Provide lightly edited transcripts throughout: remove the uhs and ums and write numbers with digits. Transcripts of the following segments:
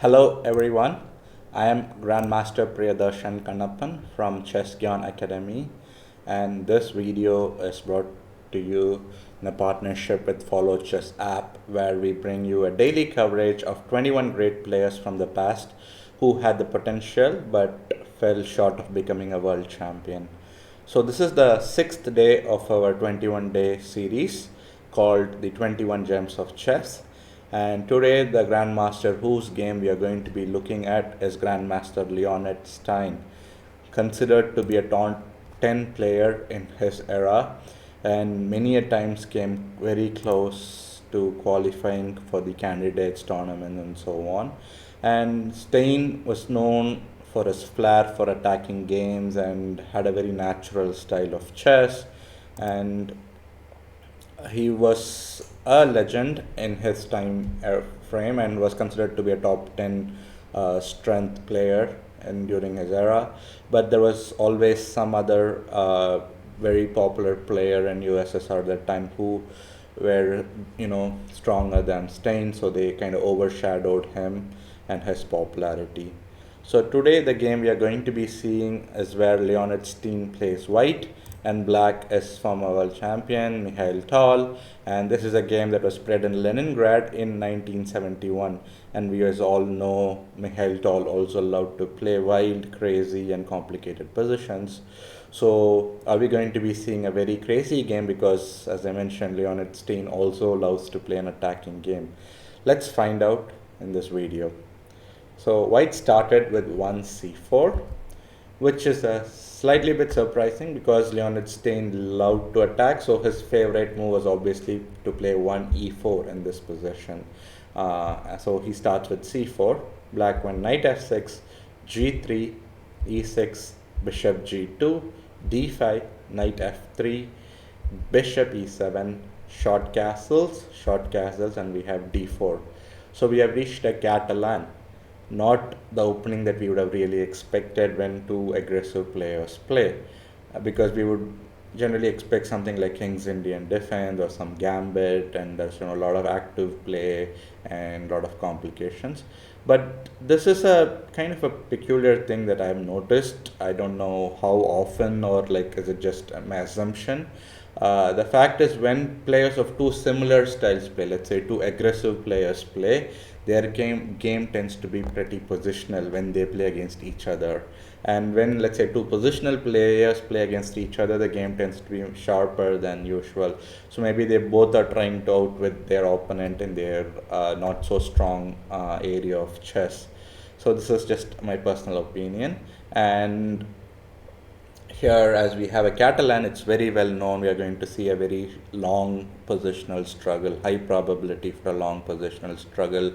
Hello everyone, I am Grandmaster Priyadharshan Kannappan from Chess Gyaan Academy, and this video is brought to you in a partnership with FollowChess app, where we bring you a daily coverage of 21 great players from the past who had the potential but fell short of becoming a world champion. So this is the 6th day of our 21-day series called the 21 Gems of Chess. And today the Grandmaster whose game we are going to be looking at is Grandmaster Leonid Stein, considered to be a top 10 player in his era, and many a times came very close to qualifying for the candidates tournament and so on. And Stein was known for his flair for attacking games and had a very natural style of chess, and he was a legend in his time frame and was considered to be a top 10 strength player and during his era. But there was always some other very popular player in USSR at that time who were stronger than Stein, so they kind of overshadowed him and his popularity. So today the game we are going to be seeing is where Leonid Stein plays white and black is former world champion Mihail, and this is a game that was played in Leningrad in 1971, and we as all know Mihail also loved to play wild, crazy and complicated positions. So are we going to be seeing a very crazy game, because as I mentioned, Leonid Stein also loves to play an attacking game? Let's find out in this video. So white started with 1c4, which is a slightly bit surprising because Leonid Stein loved to attack, so his favorite move was obviously to play 1e4 in this position. So he starts with c4, black went knight f6, g3, e6, bishop g2, d5, knight f3, bishop e7, short castles, and we have d4. So we have reached a Catalan, not the opening that we would have really expected when two aggressive players play, because we would generally expect something like King's Indian defense or some gambit, and there's a lot of active play and a lot of complications. But this is a kind of a peculiar thing that I have noticed. I don't know how often, or like is it just my assumption. The fact is, when players of two similar styles play, let's say two aggressive players play, their game tends to be pretty positional when they play against each other. And when, let's say, two positional players play against each other, the game tends to be sharper than usual. So maybe they both are trying to outwit their opponent in their not so strong area of chess. So this is just my personal opinion. And here, as we have a Catalan, it's very well known we are going to see a very long positional struggle, high probability for a long positional struggle,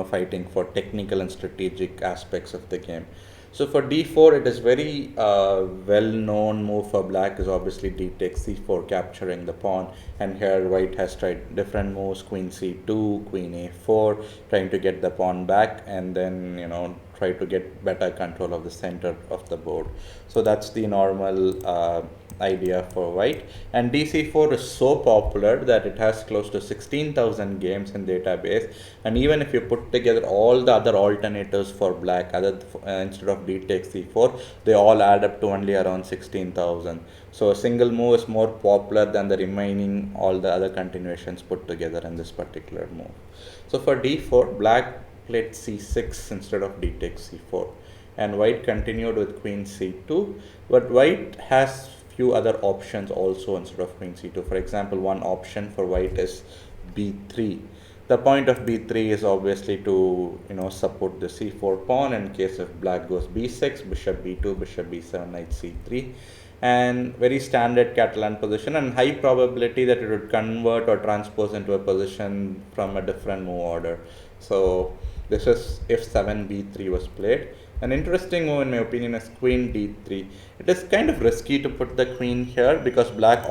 fighting for technical and strategic aspects of the game. So for d4, it is very well-known move for black is obviously d takes c4, capturing the pawn. And here white has tried different moves, queen c2, queen a4, trying to get the pawn back, and then try to get better control of the center of the board. So that's the normal idea for white. And dc4 is so popular that it has close to 16,000 games in database, and even if you put together all the other alternatives for black, instead of d takes c4, they all add up to only around 16,000. So a single move is more popular than the remaining all the other continuations put together in this particular move. So for d4, black played c6 instead of d takes c4, and white continued with queen c2, but white has few other options also instead of queen c2. For example, one option for white is b3. The point of b3 is obviously to support the c4 pawn in case if black goes b6, bishop b2, bishop b7, knight c3, and very standard Catalan position, and high probability that it would convert or transpose into a position from a different move order. So this is if 7b3 was played. An interesting move in my opinion is queen d3. It is kind of risky to put the queen here because black's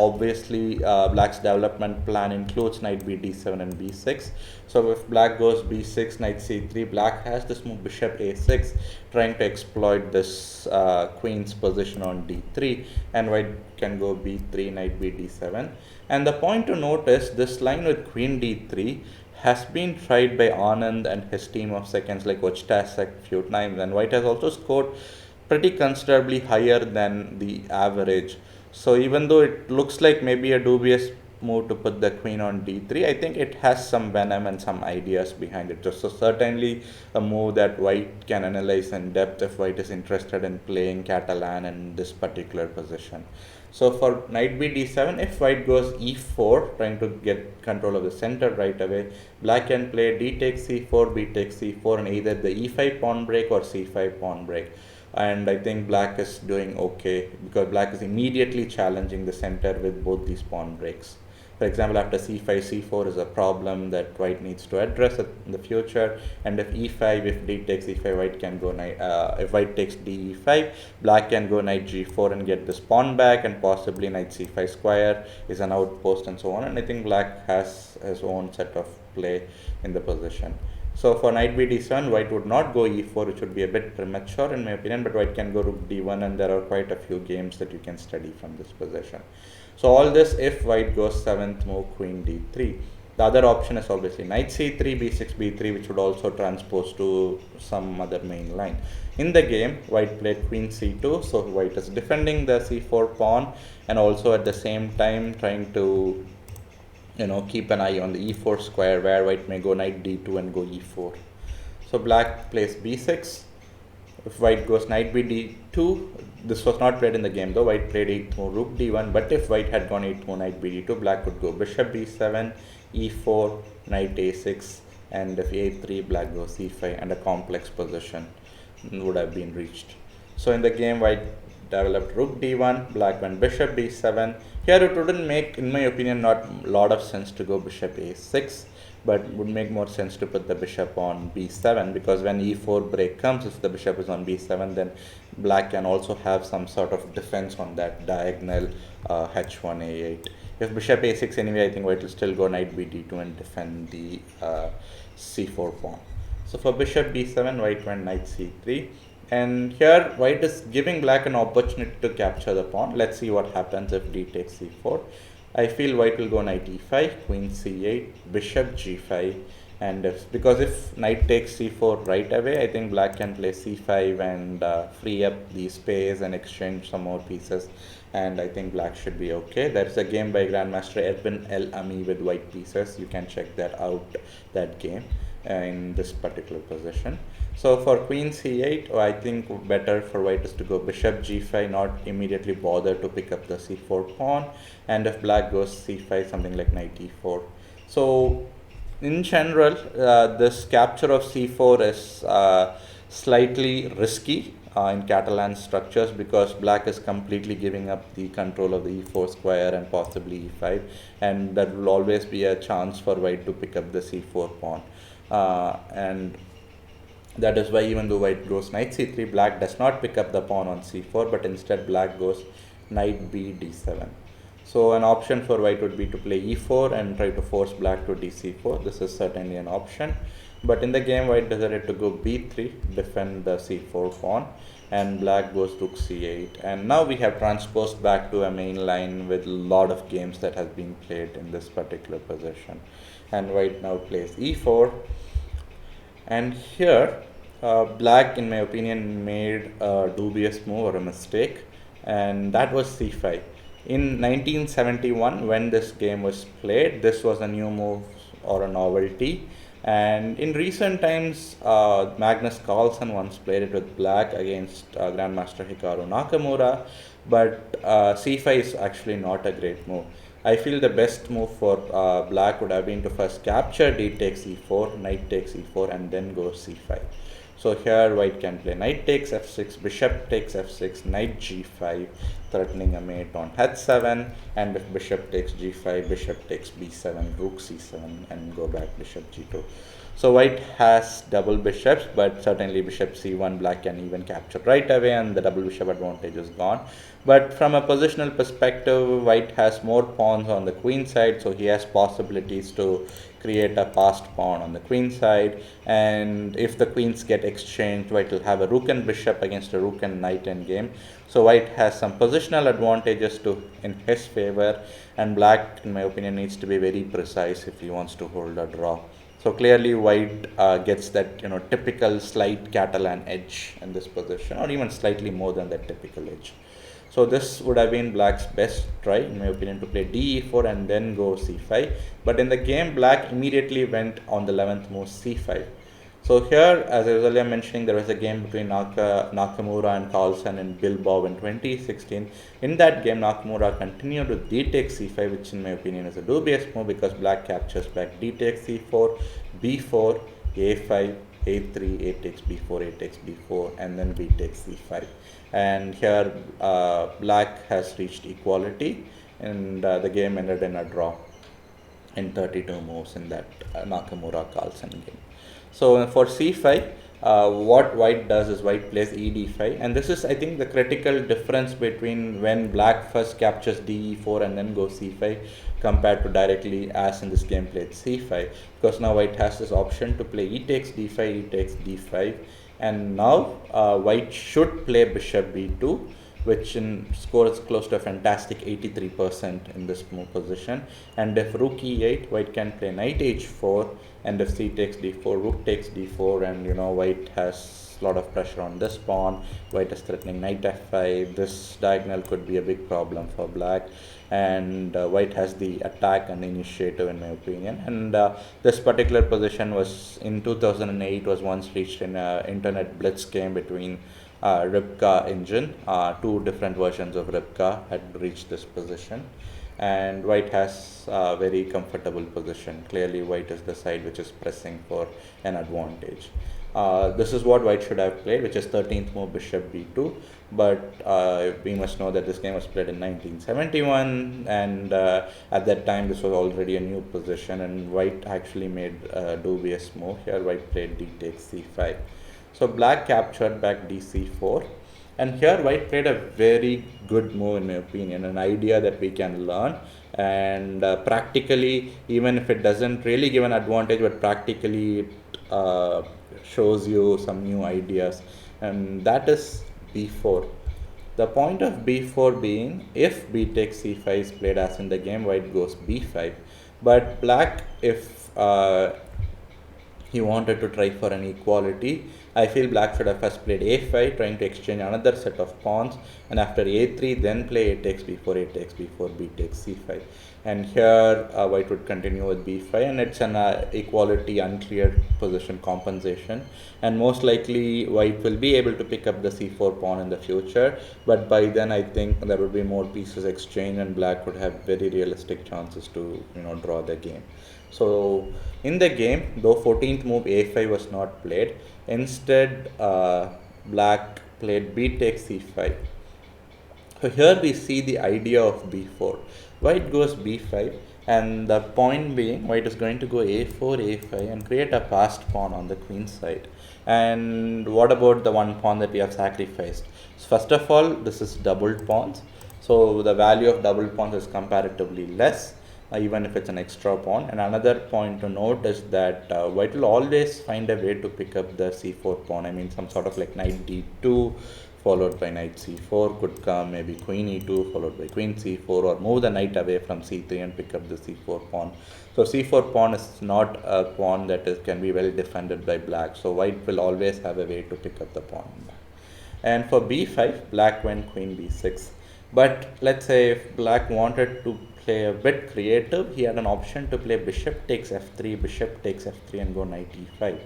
development plan includes knight b d7 and b6. So if black goes b6, knight c3, black has this move bishop a6, trying to exploit this queen's position on d3, and white can go b3, knight b d7. And the point to note is this line with queen d3 has been tried by Anand and his team of seconds like Ochtas a few times, and white has also scored pretty considerably higher than the average. So even though it looks like maybe a dubious move to put the queen on d3, I think it has some venom and some ideas behind it. So certainly a move that white can analyze in depth if white is interested in playing Catalan in this particular position. So for knight b d7, if white goes e4, trying to get control of the center right away, black can play d takes c4, b takes c4, and either the e5 pawn break or c5 pawn break. And I think black is doing okay because black is immediately challenging the center with both these pawn breaks. For example, after c5, c4 is a problem that white needs to address in the future. And if e5, if d takes e5, white can go knight. If white takes d e5, black can go knight g4 and get this pawn back, and possibly knight c5 square is an outpost and so on. And I think black has his own set of play in the position. So for knight b d7, white would not go e4, which would be a bit premature in my opinion, but white can go rook d1, and there are quite a few games that you can study from this position. So all this if white goes 7th move queen d3. The other option is obviously knight c3, b6, b3, which would also transpose to some other main line. In the game, white played queen c2, so white is defending the c4 pawn and also at the same time trying to keep an eye on the e4 square where white may go knight d2 and go e4. So black plays b6. If white goes knight b d2, this was not played in the game though, white played 8th move rook d1, but if white had gone 8th move knight b d2, black would go bishop b7, e4, knight a6, and if a3, black goes e5, and a complex position would have been reached. So in the game, white developed rook d1, black went bishop b7. Here it wouldn't make, in my opinion, not a lot of sense to go bishop a6, but would make more sense to put the bishop on b7, because when e4 break comes, if the bishop is on b7, then black can also have some sort of defense on that diagonal h1 a8. If bishop a6 anyway, I think white will still go knight b d2 and defend the c4 pawn. So for bishop b7, white went knight c3. And here white is giving black an opportunity to capture the pawn. Let's see what happens if d takes c4. I feel white will go knight e5, queen c8, bishop g5, and because if knight takes c4 right away, I think black can play c5 and free up the space and exchange some more pieces, and I think black should be okay. There is a game by Grandmaster Erwin El Ami with white pieces. You can check that out, that game in this particular position. So for queen c8, I think better for white is to go bishop g5, not immediately bother to pick up the c4 pawn, and if black goes c5, something like knight e4. So in general, this capture of c4 is slightly risky in Catalan structures, because black is completely giving up the control of the e4 square and possibly e5, and that will always be a chance for white to pick up the c4 pawn. And that is why even though white goes knight c3, black does not pick up the pawn on c4, but instead black goes knight b d7. So an option for white would be to play e4 and try to force black to dc4. This is certainly an option. But in the game, white decided to go b3, defend the c4 pawn, and black goes rook c8. And now we have transposed back to a main line with a lot of games that has been played in this particular position. And white now plays e4. And here, black, in my opinion, made a dubious move or a mistake, and that was c5. In 1971, when this game was played, this was a new move or a novelty. And in recent times, Magnus Carlsen once played it with black against Grandmaster Hikaru Nakamura, but c5 is actually not a great move. I feel the best move for black would have been to first capture d takes e4, knight takes e4, and then go c5. So here white can play knight takes f6, bishop takes f6, knight g5, threatening a mate on h7, and if bishop takes g5, bishop takes b7, rook c7, and go back bishop g2. So white has double bishops, but certainly bishop c1 black can even capture right away, and the double bishop advantage is gone. But from a positional perspective, white has more pawns on the queen side, so he has possibilities to create a passed pawn on the queen side. And if the queens get exchanged, white will have a rook and bishop against a rook and knight endgame. So white has some positional advantages in his favor, and black, in my opinion, needs to be very precise if he wants to hold a draw. So clearly white gets that typical slight Catalan edge in this position, or even slightly more than that typical edge. So this would have been black's best try, in my opinion, to play d4 and then go c5. But in the game, black immediately went on the 11th move c5. So here, as I was earlier mentioning, there was a game between Nakamura and Carlsen in Bilbao in 2016. In that game, Nakamura continued with d takes c5, which in my opinion is a dubious move because black captures back d takes c4, b4, a5, a3, a takes b4, a takes b4, and then b takes c5. And here, black has reached equality, and the game ended in a draw in 32 moves in that Nakamura-Carlsen game. So for c5, what white does is white plays ed5, and this is, I think, the critical difference between when black first captures de4 and then goes c5 compared to directly as in this game played c5, because now white has this option to play e takes d5, e takes d5, and now white should play bishop b2, which scores close to a fantastic 83% in this move position. And if rook e8, white can play knight h4, and if c takes d4, rook takes d4, and white has a lot of pressure on this pawn. White is threatening knight f5. This diagonal could be a big problem for black, and white has the attack and the initiative, in my opinion. And this particular position was in 2008 was once reached in an internet blitz game between Ribka engine. Two different versions of Ribka had reached this position, and white has a very comfortable position. Clearly white is the side which is pressing for an advantage. This is what white should have played, which is 13th move bishop b2, but we must know that this game was played in 1971, and at that time this was already a new position, and white actually made a dubious move here. White played d takes c5. So black captured back dc4, and here white played a very good move, in my opinion, an idea that we can learn, and practically, even if it doesn't really give an advantage, but practically it shows you some new ideas, and that is b4. The point of b4 being, if b takes c5 is played as in the game, white goes b5, but black, if he wanted to try for an equality, I feel black should have first played a5, trying to exchange another set of pawns, and after a3 then play a takes b4, a takes b4, b takes c5, and here white would continue with b5, and it's an equality uncleared position compensation, and most likely white will be able to pick up the c4 pawn in the future, but by then I think there would be more pieces exchanged, and black would have very realistic chances to draw the game. So in the game, though 14th move a5 was not played, instead black played b takes c5. So here we see the idea of b4. White goes b5, and the point being, white is going to go a4, a5 and create a passed pawn on the queen side. And what about the one pawn that we have sacrificed? So first of all, this is doubled pawns, so the value of double pawns is comparatively less, even if it's an extra pawn. And another point to note is that white will always find a way to pick up the c4 pawn. I mean, some sort of like knight d2 followed by knight c4 could come, maybe queen e2 followed by queen c4, or move the knight away from c3 and pick up the c4 pawn. So c4 pawn is not a pawn that can be well defended by black, so white will always have a way to pick up the pawn. And for b5, black went queen b6. But let's say if black wanted to play a bit creative, he had an option to play bishop takes f3, bishop takes f3 and go knight e5.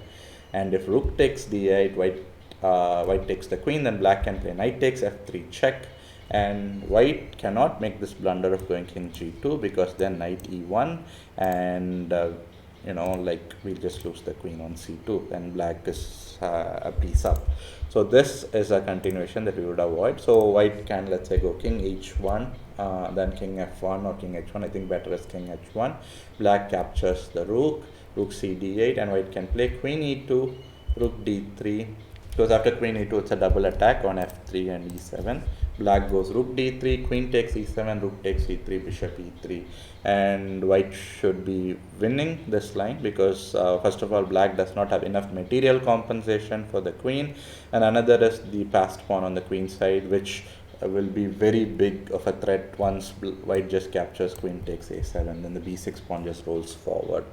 And if rook takes d8, white takes the queen, then black can play knight takes f3 check, and white cannot make this blunder of going king g2, because then knight e1, and we'll just lose the queen on c2, and black is a piece up. So this is a continuation that we would avoid. So white can, let's say, go king h1, then king f1 or king h1. I think better is king h1. Black captures the rook, rook c d8, and white can play queen e2, rook d3, because after queen e2 it's a double attack on f3 and e7. Black goes rook d3, queen takes e7, rook takes e3, bishop e3, and white should be winning this line, because first of all, black does not have enough material compensation for the queen, and another is the passed pawn on the queen side, which will be very big of a threat once white just captures queen takes a7, then the b6 pawn just rolls forward.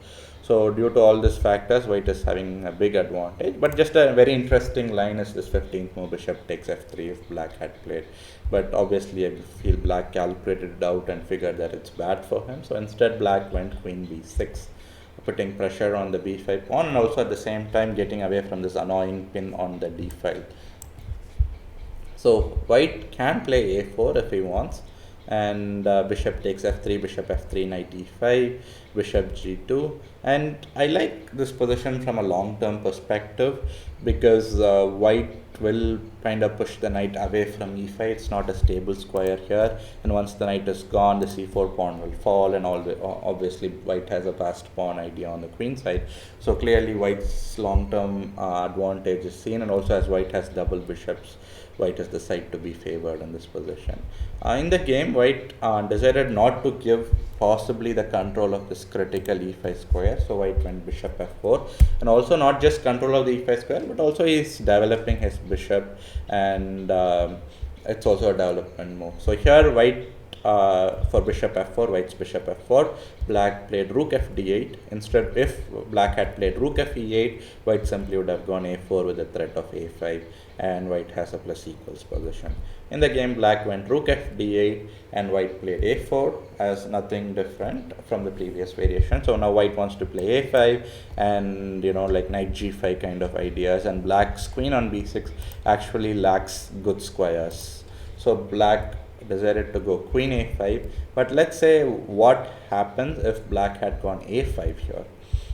So due to all these factors, white is having a big advantage. But just a very interesting line is this 15th move, bishop takes f3 if black had played. But obviously I feel black calculated it out and figured that it's bad for him. So instead black went queen b6, putting pressure on the b5 pawn, and also at the same time getting away from this annoying pin on the d file. So white can play a4 if he wants, and bishop takes f3, bishop f3, knight e5, bishop g2. And I like this position from a long-term perspective because white will kind of push the knight away from e5. It's not a stable square here, and once the knight is gone, the c4 pawn will fall, and obviously white has a passed pawn idea on the queen side. So clearly white's long-term advantage is seen, and also as white has double bishops, white is the side to be favored in this position. In the game, white decided not to give possibly the control of this critical e5 square, so white went bishop f4, and also not just control of the e5 square, but also he's developing his bishop, and it's also a development move. So here white for bishop f4, white's bishop f4, black played rook f d8. Instead, if black had played rook f e8, white simply would have gone a4 with the threat of a5, and white has a plus equals position. In the game, black went rook f d8 and white played a4 as nothing different from the previous variation. So now white wants to play a5 and like knight g5 kind of ideas, and black's queen on b6 actually lacks good squares. So black decided to go queen a5, but let's say what happens if black had gone a5 here.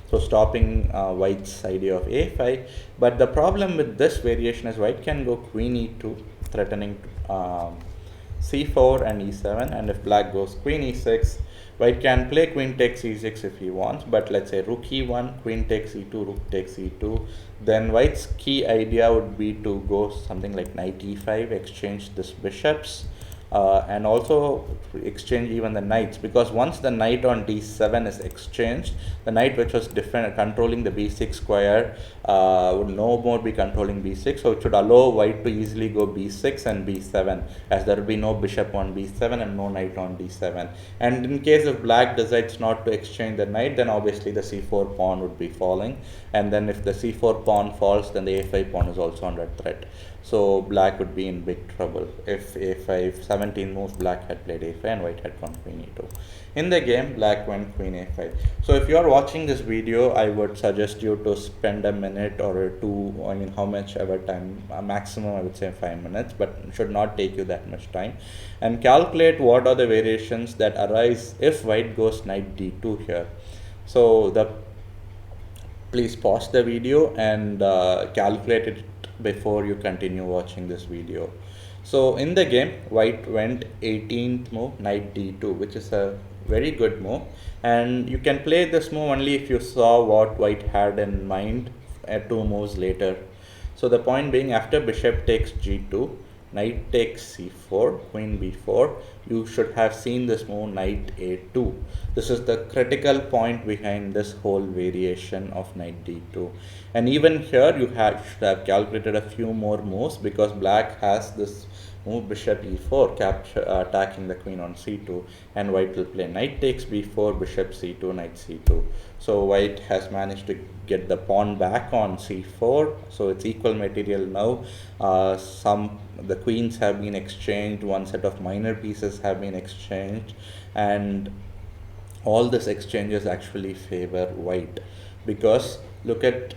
So stopping white's idea of a5, but the problem with this variation is white can go queen e2, threatening c4 and e7, and if black goes queen e6, white can play queen takes e6 if he wants, but let's say rook e1, queen takes e2, rook takes e2, then white's key idea would be to go something like knight e5, exchange this bishops, and also exchange even the knights, because once the knight on d7 is exchanged, the knight which was controlling the b6 square would no more be controlling b6, so it should allow white to easily go b6 and b7, as there will be no bishop on b7 and no knight on d7. And in case if black decides not to exchange the knight, then obviously the c4 pawn would be falling, and then if the c4 pawn falls, then the a5 pawn is also under threat. So black would be in big trouble if a5, 17 moves, black had played a5 and white had gone queen e2. In the game, black went queen a5. So if you are watching this video, I would suggest you to spend a minute or two, how much ever time, maximum I would say 5 minutes, but should not take you that much time, and calculate what are the variations that arise if white goes knight d2 here. So please pause the video and calculate it before you continue watching this video. So in the game, white went 18th move, knight d2, which is a very good move, and you can play this move only if you saw what white had in mind 2 moves later. So the point being, after bishop takes g2, knight takes c4, queen b4, you should have seen this move knight a2. This is the critical point behind this whole variation of knight d2. And even here you should have calculated a few more moves, because black has this move bishop e4 attacking the queen on c2, and white will play knight takes b4, bishop c2, knight c2. So white has managed to get the pawn back on c4, so it's equal material now. The queens have been exchanged, one set of minor pieces have been exchanged, and all these exchanges actually favor white, because look at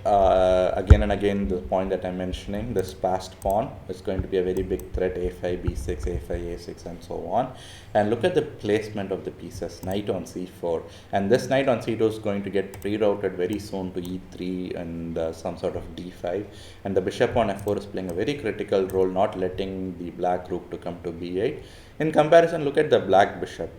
again and again the point that I'm mentioning, this passed pawn is going to be a very big threat, a5, b6, a5, a6 and so on. And look at the placement of the pieces, knight on c4, and this knight on c2 is going to get rerouted very soon to e3 and some sort of d5, and the bishop on f4 is playing a very critical role, not letting the black rook to come to b8. In comparison, look at the black bishop.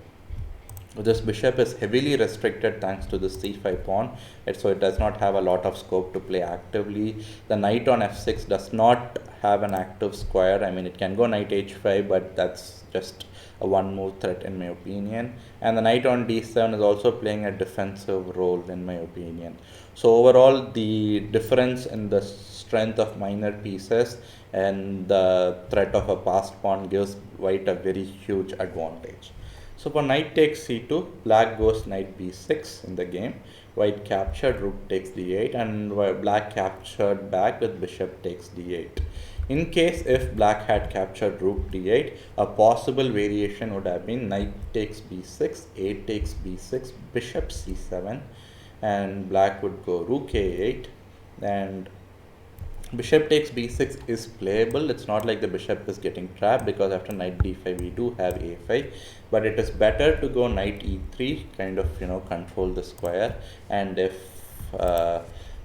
This bishop is heavily restricted thanks to the c5 pawn, so it does not have a lot of scope to play actively. The knight on f6 does not have an active square. I mean, it can go knight h5, but that's just a one move threat in my opinion. And the knight on d7 is also playing a defensive role in my opinion. So overall, the difference in the strength of minor pieces and the threat of a passed pawn gives white a very huge advantage. So for knight takes c2, black goes knight b6 in the game, white captured, rook takes d8, and black captured back with bishop takes d8. In case if black had captured rook d8, a possible variation would have been knight takes b6, a takes b6, bishop c7, and black would go rook a8, and bishop takes b6 is playable. It's not like the bishop is getting trapped, because after knight d5 we do have a5, but it is better to go knight e3, kind of control the square. And if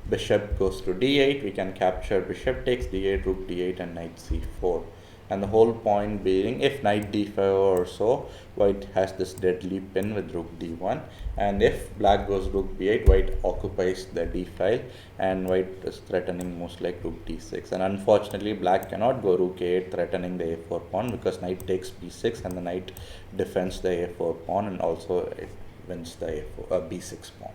bishop goes to d8, we can capture bishop takes d8, rook d8, and knight c4. And the whole point being, if knight d5 or so, white has this deadly pin with rook d1, and if black goes rook b8, white occupies the d file, and white is threatening most like rook d6. And unfortunately black cannot go rook a8 threatening the a4 pawn, because knight takes b6 and the knight defends the a4 pawn, and also it wins the b6 pawn.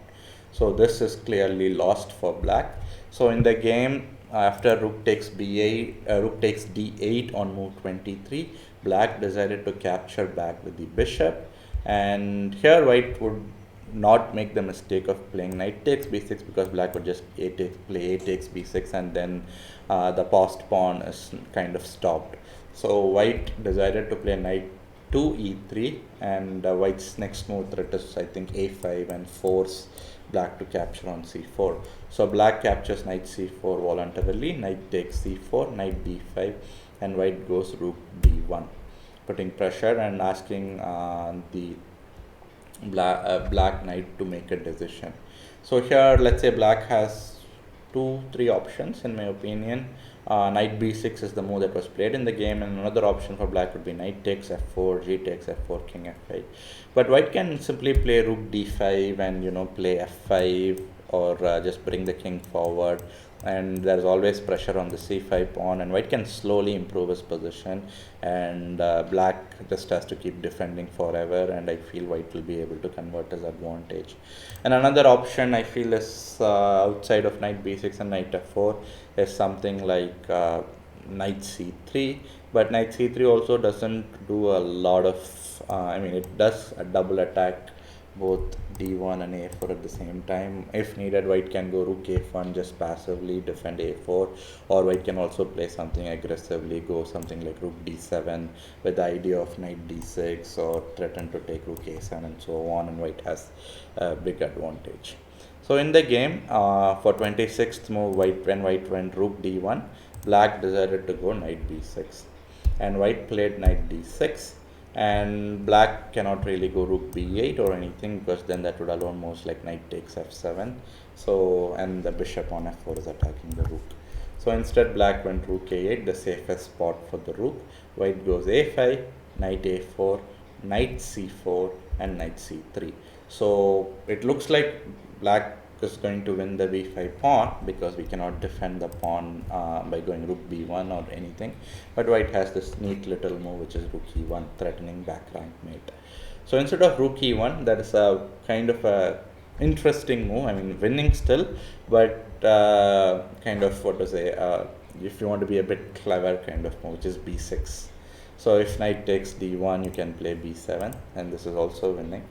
So this is clearly lost for black. So in the game, after rook takes b8, rook takes d8 on move 23, black decided to capture back with the bishop, and here white would not make the mistake of playing knight takes b6, because black would just play a takes b6, and then the passed pawn is kind of stopped. So white decided to play knight to e3, and white's next move threat is, I think, a5, and force black to capture on c4. So black captures knight c4 voluntarily, knight takes c4, knight d5, and white goes rook d1, putting pressure and asking the black knight to make a decision. So here, let's say black has 2-3 options in my opinion. Knight b6 is the move that was played in the game, and another option for black would be knight takes f4, g takes f4, king f8. But white can simply play rook d5 and play f5, or just bring the king forward, and there's always pressure on the c5 pawn, and white can slowly improve his position, and black just has to keep defending forever, and I feel white will be able to convert his advantage. And another option I feel is outside of knight b6 and knight f4 is something like knight c3, but knight c3 also doesn't do a lot of it does a double attack both d1 and a4 at the same time. If needed, white can go rook a1, just passively defend a4, or white can also play something aggressively, go something like rook d7 with the idea of knight d6, or threaten to take rook a7, and so on, and white has a big advantage. So in the game, for 26th move, when white went rook d1, black decided to go knight b6, and white played knight d6, and black cannot really go rook b8 or anything, because then that would allow moves like knight takes f7, so, and the bishop on f4 is attacking the rook. So instead black went rook a8, the safest spot for the rook. White goes a5, knight a4, knight c4, and knight c3. So it looks like black is going to win the b5 pawn, because we cannot defend the pawn by going rook b1 or anything, but white has this neat little move which is rook e1, threatening back rank mate. So instead of rook e1, that is a kind of a interesting move. Winning still, but kind of, what to say, if you want to be a bit clever, kind of move, which is b6. So if knight takes d1, you can play b7, and this is also winning.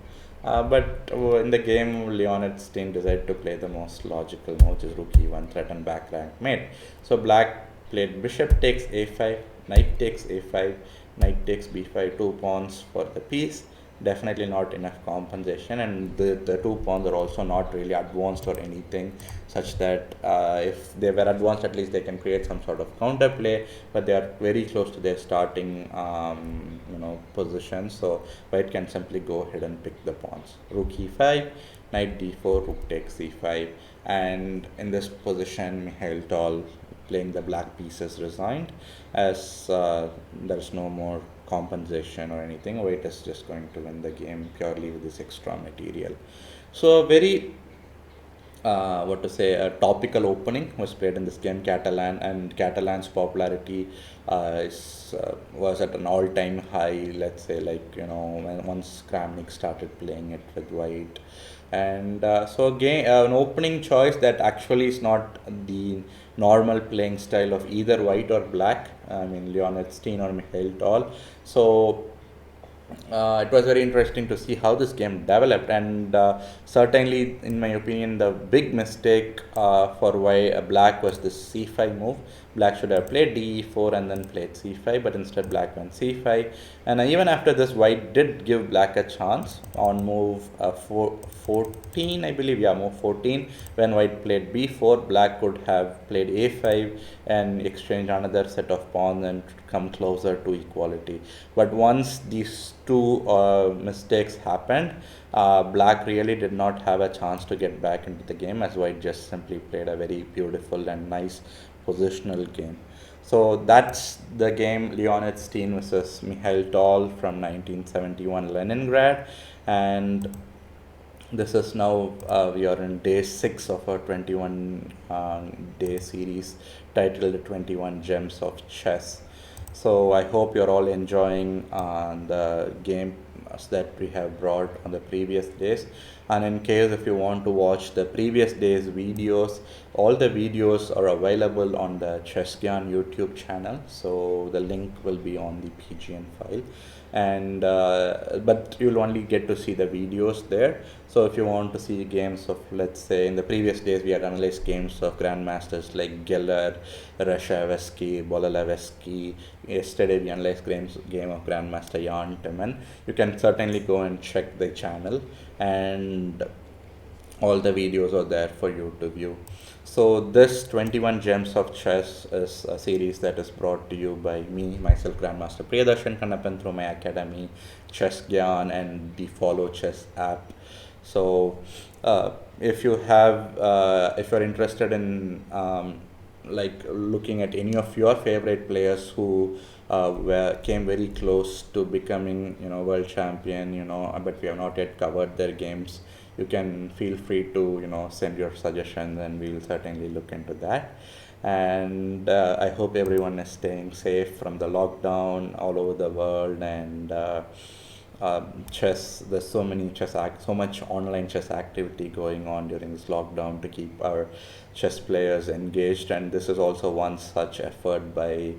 But in the game, Leonid Stein decided to play the most logical move, which is rook e1, threaten back rank mate. So black played bishop takes a5, knight takes a5, knight takes b5, 2 pawns for the piece. Definitely not enough compensation, and the 2 pawns are also not really advanced or anything, such that if they were advanced, at least they can create some sort of counterplay, but they are very close to their starting position. So white can simply go ahead and pick the pawns. Rook e5, knight d4, rook takes c5, and in this position Mihail playing the black pieces resigned, as there is no more compensation or anything. White is just going to win the game purely with this extra material. So a very a topical opening was played in this game, Catalan, and Catalan's popularity was at an all-time high, let's say, when once Kramnik started playing it with white. And so again, an opening choice that actually is not the normal playing style of either white or black, Leonid Stein or Mihail. So it was very interesting to see how this game developed, and certainly, in my opinion, the big mistake for why black was this c5 move. Black should have played de4 and then played c5, but instead black went c5. And even after this, white did give black a chance on move 14, I believe. Yeah, move 14. When white played b4, black could have played a5 and exchange another set of pawns and come closer to equality. But once these two mistakes happened, black really did not have a chance to get back into the game, as white just simply played a very beautiful and nice positional game. So that's the game Leonid Stein versus Mihail from 1971 Leningrad. And this is now, we are in day 6 of our 21 day series titled 21 Gems of Chess. So I hope you're all enjoying the games that we have brought on the previous days. And in case if you want to watch the previous days videos, all the videos are available on the Chess Gyaan YouTube channel. So the link will be on the PGN file, and but you'll only get to see the videos there. So if you want to see games of, let's say, in the previous days we had analyzed games of grandmasters like Geller, Rashevsky, Bololevsky. Yesterday we analyzed game of Grandmaster Jan Timman. You can certainly go and check the channel, and all the videos are there for you to view. So this 21 Gems of Chess is a series that is brought to you by me, myself, Grandmaster Priyadharshan Kannappan, through my academy, Chess Gyaan, and the FollowChess app. So if you have, if you're interested in like looking at any of your favorite players who came very close to becoming, world champion, but we have not yet covered their games, you can feel free to, send your suggestions, and we'll certainly look into that. And I hope everyone is staying safe from the lockdown all over the world. And chess, there's so much online chess activity going on during this lockdown to keep our chess players engaged, and this is also one such effort by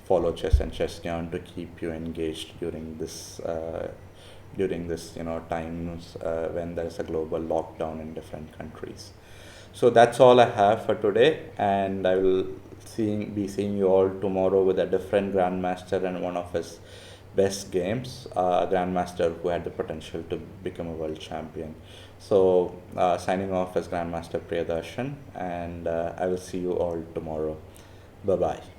FollowChess and Chess Gyaan to keep you engaged during this times when there's a global lockdown in different countries. So that's all I have for today, and I will be seeing you all tomorrow with a different grandmaster and one of his best games, grandmaster who had the potential to become a world champion. So signing off as Grandmaster Priyadarshan, and I will see you all tomorrow. Bye bye.